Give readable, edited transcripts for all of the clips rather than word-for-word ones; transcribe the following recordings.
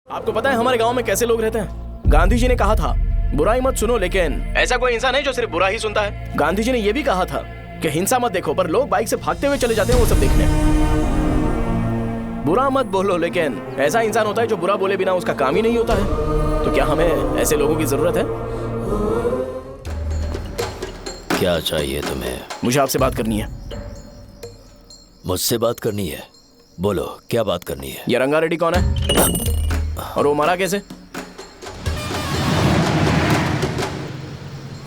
आपको पता है हमारे गांव में कैसे लोग रहते हैं? गांधी जी ने कहा था बुराई मत सुनो, लेकिन ऐसा कोई इंसान है जो सिर्फ बुरा ही सुनता है। गांधी जी ने यह भी कहा था कि हिंसा मत देखो, पर लोग बाइक से भागते हुए चले जाते हैं वो सब देखने। बुरा मत बोलो, लेकिन ऐसा इंसान होता है जो बुरा बोले बिना उसका काम ही नहीं होता है। तो क्या हमें ऐसे लोगों की जरूरत है? क्या चाहिए तुम्हें? मुझे आपसे बात करनी है। मुझसे बात करनी है? बोलो, क्या बात करनी है? ये रंगा रेड्डी कौन है और वो मरा कैसे?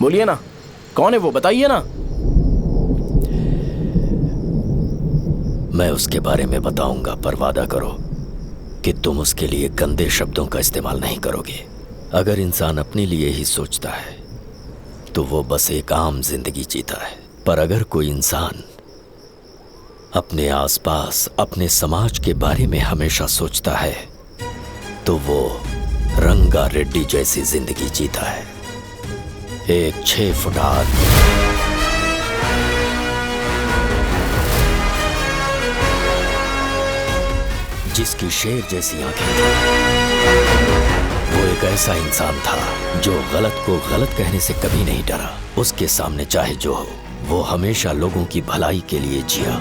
बोलिए ना, कौन है वो, बताइए ना। मैं उसके बारे में बताऊंगा, पर वादा करो कि तुम उसके लिए गंदे शब्दों का इस्तेमाल नहीं करोगे। अगर इंसान अपने लिए ही सोचता है तो वो बस एक आम जिंदगी जीता है, पर अगर कोई इंसान अपने आसपास, अपने समाज के बारे में हमेशा सोचता है तो वो रंगा रेड्डी जैसी जिंदगी जीता है। एक 6 फुट आदमी, जिसकी शेर जैसी आंखें थी। वो एक ऐसा इंसान था जो गलत को गलत कहने से कभी नहीं डरा। उसके सामने चाहे जो हो, वो हमेशा लोगों की भलाई के लिए जिया।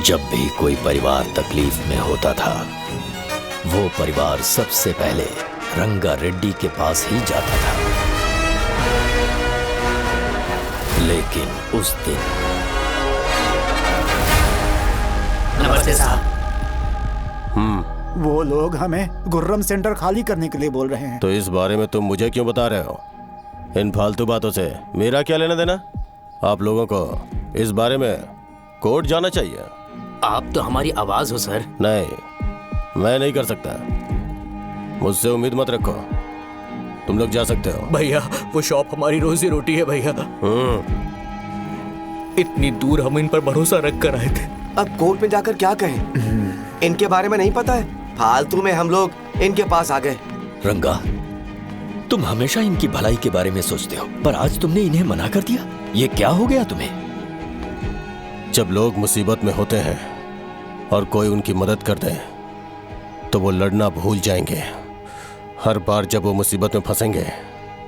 जब भी कोई परिवार तकलीफ में होता था, वो परिवार सबसे पहले रंगा रेड्डी के पास ही जाता था। लेकिन उस दिन, नमस्ते साहब। वो लोग हमें गुर्रम सेंटर खाली करने के लिए बोल रहे हैं। तो इस बारे में तुम मुझे क्यों बता रहे हो? इन फालतू बातों से मेरा क्या लेना देना? आप लोगों को इस बारे में कोर्ट जाना चाहिए। आप तो हमारी आवाज हो सर। नहीं, मैं नहीं कर सकता। मुझसे उम्मीद मत रखो। तुम लोग जा सकते हो। भैया, वो शॉप हमारी रोजी रोटी है भैया। इतनी दूर हम इन पर भरोसा रख कर आए थे। अब कोर्ट में जाकर क्या कहें? इनके बारे में नहीं पता है। फालतू में हम लोग इनके पास आ गए। रंगा, तुम हमेशा इनकी भलाई के बारे में सोचते हो, पर आज तुमने इन्हें मना कर दिया। ये क्या हो गया तुम्हें? जब लोग मुसीबत में होते हैं और कोई उनकी मदद कर दे तो वो लड़ना भूल जाएंगे। हर बार जब वो मुसीबत में फंसेंगे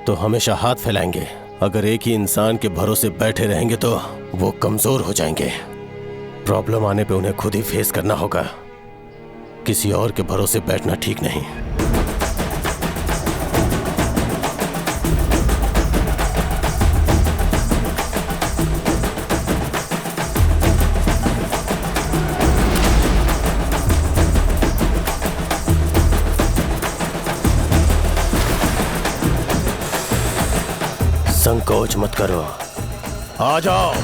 तो हमेशा हाथ फैलाएंगे। अगर एक ही इंसान के भरोसे बैठे रहेंगे तो वो कमजोर हो जाएंगे। प्रॉब्लम आने पे उन्हें खुद ही फेस करना होगा। किसी और के भरोसे बैठना ठीक नहीं। संकोच मत करो, आ जाओ।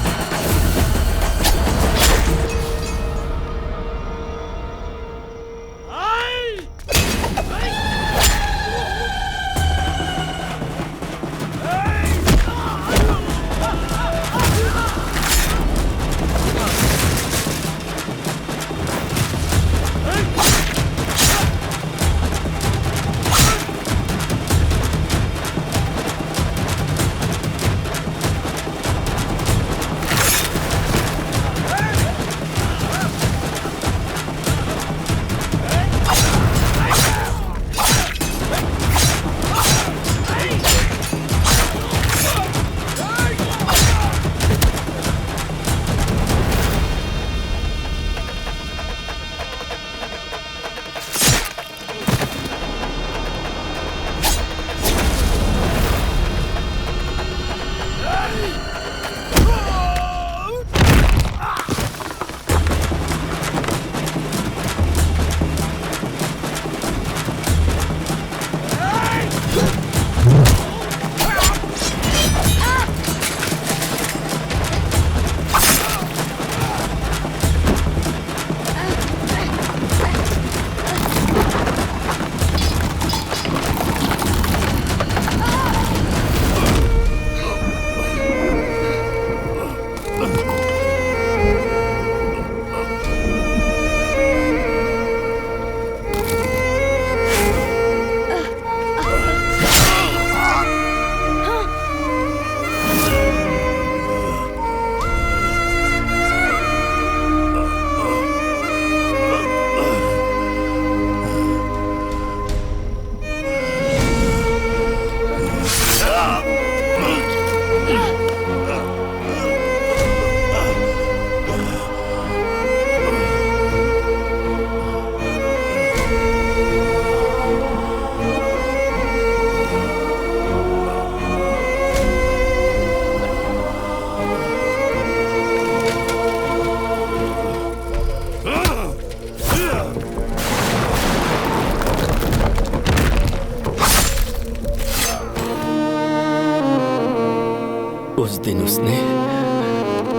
दिन उसने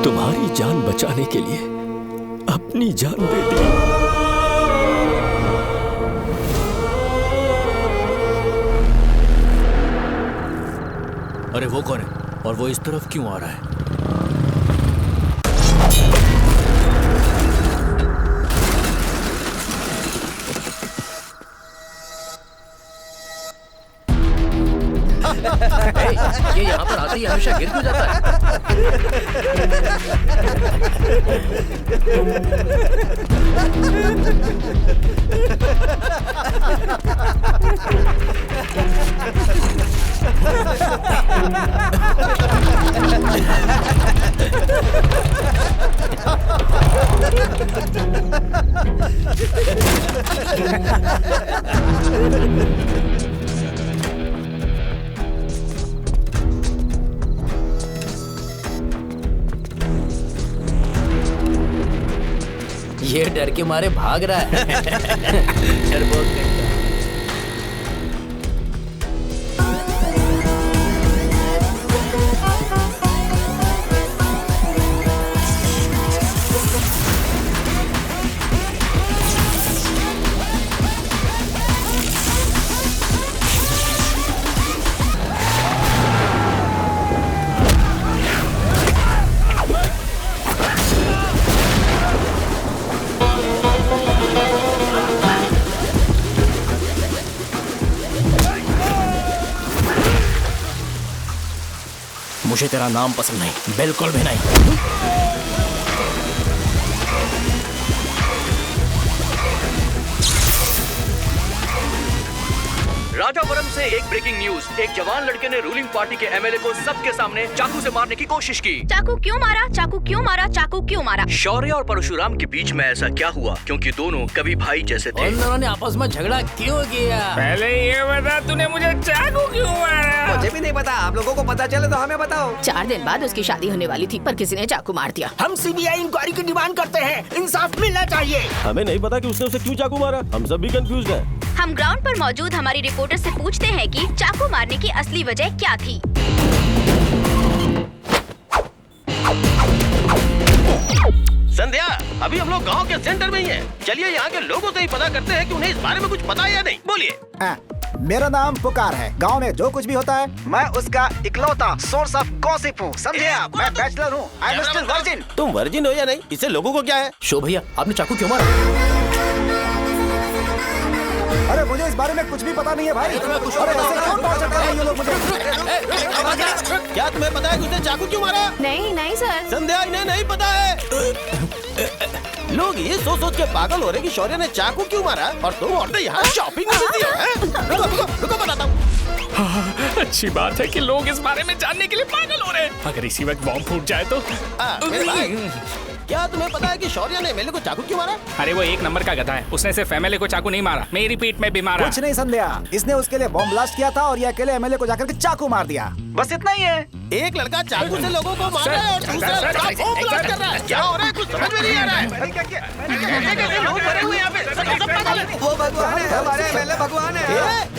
तुम्हारी जान बचाने के लिए अपनी जान दे दी। अरे वो कौन है और वो इस तरफ क्यों आ रहा है? ये यहाँ पर आते ही हमेशा गिर क्यों जाता है? ये डर के मारे भाग रहा है। डरपोक कहीं का। मुझे तेरा नाम पसंद नहीं, बिल्कुल भी नहीं। राजावरम से एक ब्रेकिंग न्यूज। एक जवान लड़के ने रूलिंग पार्टी के एमएलए को सबके सामने चाकू से मारने की कोशिश की। चाकू क्यों मारा? चाकू क्यों मारा? चाकू क्यों मारा? शौर्य और परशुराम के बीच में ऐसा क्या हुआ? क्योंकि दोनों कभी भाई जैसे थे। उन दोनों ने आपस में झगड़ा क्यों किया? पहले ये बता, तूने मुझे चाकू क्यों मारा? मुझे भी नहीं पता, आप लोगों को पता चले तो हमें बताओ। 4 दिन बाद उसकी शादी होने वाली थी, पर किसी ने चाकू मार दिया। हम सीबीआई इंक्वायरी की डिमांड करते हैं, इंसाफ मिलना चाहिए। हमें नहीं पता कि उसने उसे क्यों चाकू मारा। हम सब भी कंफ्यूज हैं। हम ग्राउंड पर मौजूद हमारी रिपोर्टर से पूछते हैं कि चाकू मारने की असली वजह क्या थी। संध्या, अभी हम लोग गांव के सेंटर में ही हैं। चलिए यहाँ के लोगों से ही पता करते हैं कि उन्हें इस बारे में कुछ पता है या नहीं। बोलिए। मेरा नाम पुकार है। गांव में जो कुछ भी होता है मैं उसका इकलौता सोर्स ऑफ गॉसिप हूँ, समझे आप? मैं बैचलर हूँ, आई एम स्टिल वर्जिन। तुम वर्जिन हो या नहीं, इससे लोगों को क्या है? शो भैया, आपने चाकू क्यों मारा? अरे मुझे इस बारे में कुछ भी पता नहीं है भाई। अरे ऐसे क्यों टॉर्चर कर रहे हैं ये लोग मुझे? क्या तुम्हें पता है कि उसने चाकू क्यों मारा? नहीं नहीं सर। संध्या, इन्हें नहीं पता है। लोग ये सोच के पागल हो रहे कि शौर्य ने चाकू क्यों मारा और तुम औरतें यहाँ शॉपिंग में बिजी हो। रुको बताता हूँ। अच्छी बात है कि लोग इस बारे में जानने के लिए पागल हो रहे हैं। अगर इसी वक्त बॉम्ब फूट जाए तो? मेरे भाई, क्या तुम्हें पता है कि शौर्य ने एमएलए को चाकू क्यों मारा? अरे वो एक नंबर का गधा है, उसने सिर्फ एमएलए को चाकू नहीं मारा, मेरी पीठ में भी मारा। कुछ नहीं संध्या, इसने उसके लिए बॉम्ब ब्लास्ट किया था और ये अकेले एमएलए को जाकर के चाकू मार दिया। बस इतना ही है। एक लड़का चाकू से लोगों को मार रहा है और दूसरा लड़का बॉम्ब ब्लास्ट कर रहा है। क्या हो रहा है? कुछ समझ में नहीं आ रहा है। कैसे लोग मरे हुए यहाँ पे? सब पागल हैं। वो भगवान है, हमारे एमएलए भगवान है।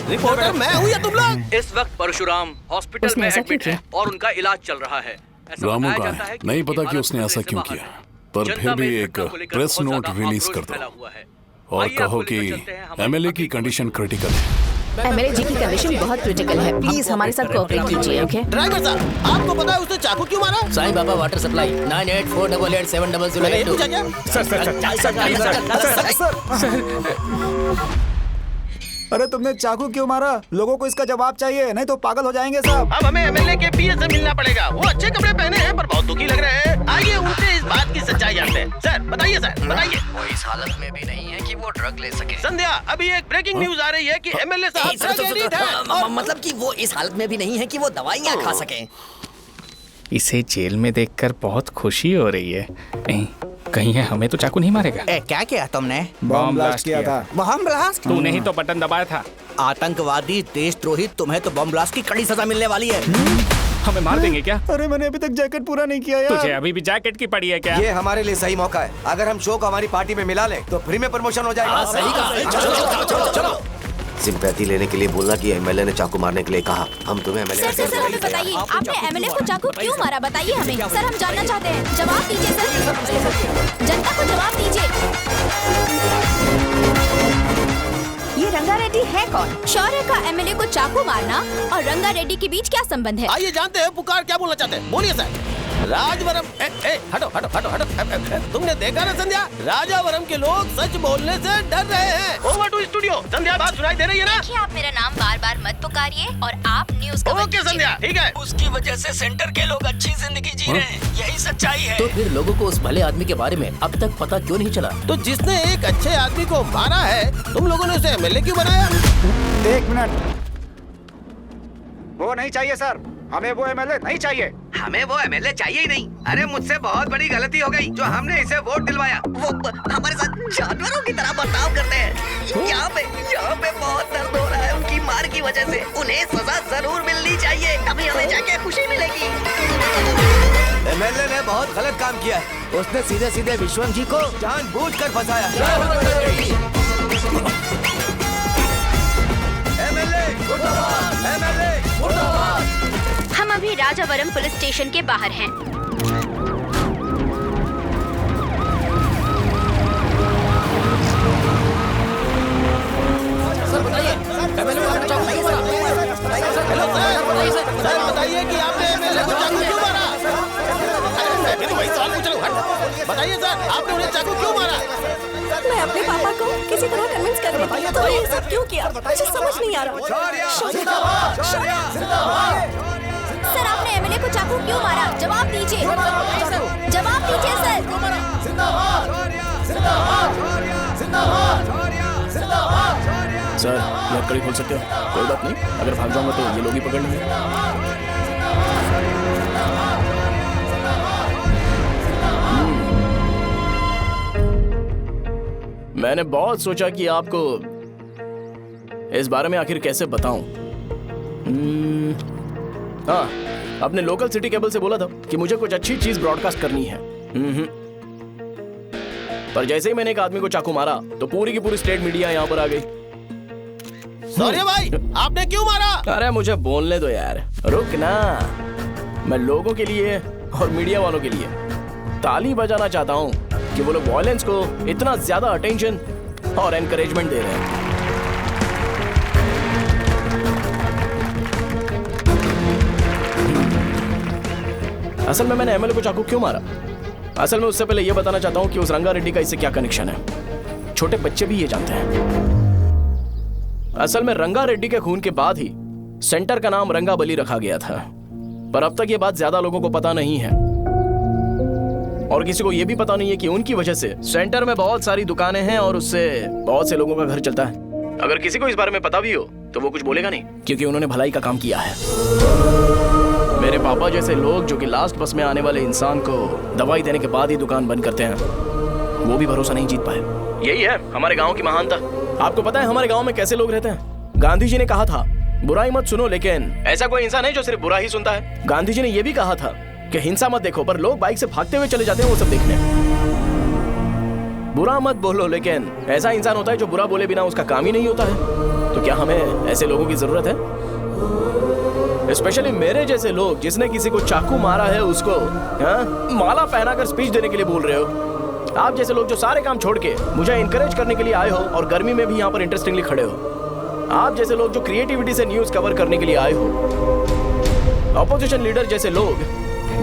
रिपोर्टर मैं हूँ या तुम लोग? इस वक्त परशुराम हॉस्पिटल उसने में ऐसा एडमिट क्यों है और उनका इलाज चल रहा है। ऐसा रामू बताया का जाता है, कि नहीं उनकी पता कि हालत उसने ऐसा खतरे क्यों से किया, बाहर है। पर जनता फिर भी में एक घटना को लेकर प्रेस बहुत नोट ज्यादा रिलीज आक्रोश कर फैला दो हुआ है। और आइए कहो आपको कि लेकर चलते हैं हमारे एमएलए की अगली कंडीशन खबर पर। क्रिटिकल है। एमएलए जी की कंडीशन बहुत क्रिटिकल है, प्लीज हमारे साथ कोऑपरेट कीजिए। ओके ड्राइवर साहब, आपको पता है उसने चाकू क्यों मारा? साईं बाबा वाटर सप्लाई 98488700 मैंने पूछा क्या? अरे तुमने चाकू क्यों मारा? लोगों को इसका जवाब चाहिए, नहीं तो पागल हो जाएंगे सब। अब हमें एमएलए के पीए से मिलना पड़ेगा। वो अच्छे कपड़े पहने हैं पर बहुत दुखी लग रहे हैं। आइए उनसे इस बात की सच्चाई जानते हैं। सर बताइए, सर बताइए। वो इस हालत में भी नहीं है कि वो ड्रग ले सके। संध्या, अभी एक ब्रेकिंग न्यूज आ रही है कि एमएलए साहब ड्रग एडिक्ट हैं। मतलब कि वो इस हालत में भी नहीं है कि वो दवाइयाँ खा सके। इसे जेल में देखकर बहुत खुशी हो रही है। कहीं है हमें तो चाकू नहीं मारेगा। क्या किया तुमने? बॉम्ब ब्लास्ट किया था। Bomb blast? तूने ही तो बटन दबाया था। आतंकवादी, देशद्रोही, तुम्हें तो बॉम्ब ब्लास्ट की कड़ी सजा मिलने वाली है। हमें मार देंगे क्या? अरे मैंने अभी तक जैकेट पूरा नहीं किया यार। तुझे अभी भी जैकेट की पड़ी है क्या? ये हमारे लिए सही मौका है। अगर हम शो को हमारी पार्टी में मिला ले तो फ्री में प्रमोशन हो जाएगा। सही कहा। चलो। सिंपैथी लेने के लिए बोला कि एमएलए ने चाकू मारने के लिए कहा। हम तुम्हें एमएलए सर हमें बताइए, आपने एमएलए को चाकू क्यों मारा? बताइए हमें सर, हम जानना चाहते हैं। जवाब दीजिए सर, जनता को जवाब दीजिए। ये रंगा रेड्डी है कौन? शौर्य का एमएलए को चाकू मारना और रंगा रेड्डी के बीच क्या संबंध है? आइए जानते हैं पुकार क्या बोलना चाहते हैं। बोलिए सर। राजवरम हटो हटो हटो हटो। तुमने देखा ना संध्या, राजावरम के लोग सच बोलने से डर रहे हैं। Over to studio. संध्या बात सुनाई दे रही है ना? देखिए, आप मेरा नाम बार बार मत पुकारिए और आप न्यूज़ कवर ओके संध्या, ठीक है। उसकी वजह से सेंटर के लोग अच्छी जिंदगी जी रहे हैं, यही सच्चाई है। तो फिर लोगों को उस भले आदमी के बारे में अब तक पता क्यों नहीं चला? तो जिसने एक अच्छे आदमी को मारा है, तुम लोगों ने उसे एमएलए क्यों बनाया? 1 मिनट। वो नहीं चाहिए सर, हमें वो एमएलए नहीं चाहिए। हमें वो एमएलए चाहिए ही नहीं। अरे मुझसे बहुत बड़ी गलती हो गई जो हमने इसे वोट दिलवाया। वो हमारे साथ जानवरों की तरह बर्ताव करते हैं। यहाँ पे बहुत दर्द हो रहा है उनकी मार की वजह से। उन्हें सजा जरूर मिलनी चाहिए, तभी हमें जाके खुशी मिलेगी। एमएलए ने बहुत गलत काम किया है। उसने सीधे सीधे विश्वम जी को जानबूझकर फंसाया। हम अभी राजावरम पुलिस स्टेशन के बाहर हैं। सर बताइए, सर बताइए कि आपने एमएलए को चाकू क्यों मारा? अरे मैं वही सवाल पूछ रहा हूँ। बताइए सर, आपने उन्हें चाकू क्यों मारा? मैं अपने पापा को किसी तरह कन्विंस कर रही थी, तो ये सब क्यों किया मुझे समझ नहीं आ रहा। सर, आपने एमएलए को चाकू क्यों मारा? जवाब दीजिए, जवाब दीजिए सर। सर, लकड़ी खोल सकते हो? कोई बात नहीं, अगर भाग जाऊंगा तो ये लोग ही पकड़ लेंगे। मैंने बहुत सोचा कि आपको इस बारे में आखिर कैसे बताऊं। हाँ, अपने लोकल सिटी केबल से बोला था कि मुझे कुछ अच्छी चीज ब्रॉडकास्ट करनी है। पर जैसे ही मैंने एक आदमी को चाकू मारा तो पूरी की पूरी स्टेट मीडिया यहाँ पर आ गई। सॉरी भाई, आपने क्यों मारा? अरे मुझे बोलने दो यार, रुक ना। मैं लोगों के लिए और मीडिया वालों के लिए ताली बजाना चाहता हूँ कि वो लोग वायलेंस को इतना ज्यादा अटेंशन और एनकरेजमेंट दे रहे हैं। असल में मैंने एमएलए को चाकू क्यों मारा? असल में उससे पहले यह बताना चाहता हूँ कि उस रंगा रेड्डी का इससे क्या कनेक्शन है। छोटे बच्चे भी ये जानते हैं। असल में रंगा रेड्डी के खून के बाद ही सेंटर का नाम रंगा बली रखा गया था, पर अब तक ये बात ज्यादा लोगों को पता नहीं है और किसी को ये भी पता नहीं है कि उनकी वजह से सेंटर में बहुत सारी दुकानें हैं और उससे बहुत से लोगों का घर चलता है। अगर किसी को इस बारे में पता भी हो तो वो कुछ बोलेगा नहीं, क्योंकि उन्होंने भलाई का काम किया है। मेरे पापा जैसे लोग जो कि लास्ट बस में आने वाले इंसान को दवाई देने के बाद ही दुकान बंद करते हैं, वो भी भरोसा नहीं जीत पाए। यही है हमारे गांव की महानता। आपको पता है हमारे गांव में कैसे लोग रहते हैं? गांधी जी ने कहा था बुराई मत सुनो, लेकिन ऐसा कोई इंसान है जो सिर्फ बुरा ही सुनता है। गांधी जी ने यह भी कहा था कि हिंसा मत देखो, पर लोग बाइक से भागते हुए चले जाते हैं वो सब देखने। बुरा मत बोलो, लेकिन ऐसा इंसान होता है जो बुरा बोले बिना उसका काम ही नहीं होता है। तो क्या हमें ऐसे लोगों की जरूरत है? स्पेशली मेरे जैसे लोग जिसने किसी को चाकू मारा है उसको माला पहनाकर स्पीच देने के लिए बोल रहे हो। आप जैसे लोग जो सारे काम छोड़ के मुझे इनकरेज करने के लिए आए हो और गर्मी में भी यहाँ पर इंटरेस्टिंगली खड़े हो। आप जैसे लोग जो क्रिएटिविटी से न्यूज कवर करने के लिए आए हो। अपोजिशन लीडर जैसे लोग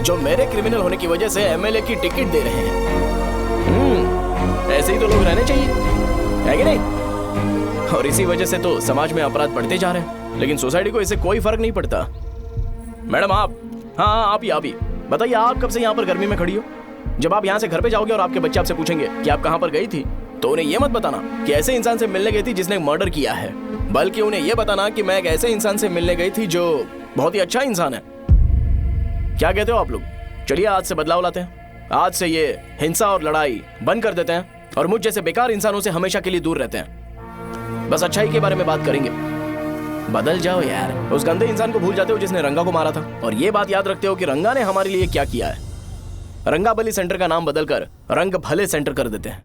जो मेरे क्रिमिनल होने की वजह से एमएलए की टिकट दे रहे हैं। ऐसे ही तो लोग रहने चाहिए, है कि नहीं? और इसी वजह से तो समाज में अपराध बढ़ते जा रहे हैं, लेकिन सोसाइटी को इससे कोई फर्क नहीं पड़ता। मैडम आप, हाँ आप ही बताइए, आप कब से यहाँ पर गर्मी में खड़ी हो? जब आप यहाँ से घर पे जाओगे और आपके बच्चे आपसे पूछेंगे कि आप कहाँ पर गई थी, तो उन्हें यह मत बताना कि ऐसे इंसान से मिलने गई थी जिसने मर्डर किया है, बल्कि उन्हें यह बताना कि मैं एक ऐसे इंसान से मिलने गई थी जो बहुत ही अच्छा इंसान है। क्या कहते हो आप लोग? चलिए आज से बदलाव लाते हैं। आज से ये हिंसा और लड़ाई बंद कर देते हैं और मुझ जैसे बेकार इंसानों से हमेशा के लिए दूर रहते हैं। बस अच्छाई के बारे में बात करेंगे। बदल जाओ यार, उस गंदे इंसान को भूल जाते हो जिसने रंगा को मारा था, और ये बात याद रखते हो कि रंगा ने हमारे लिए क्या किया है। रंगा बली सेंटर का नाम बदलकर रंग भले सेंटर कर देते हैं।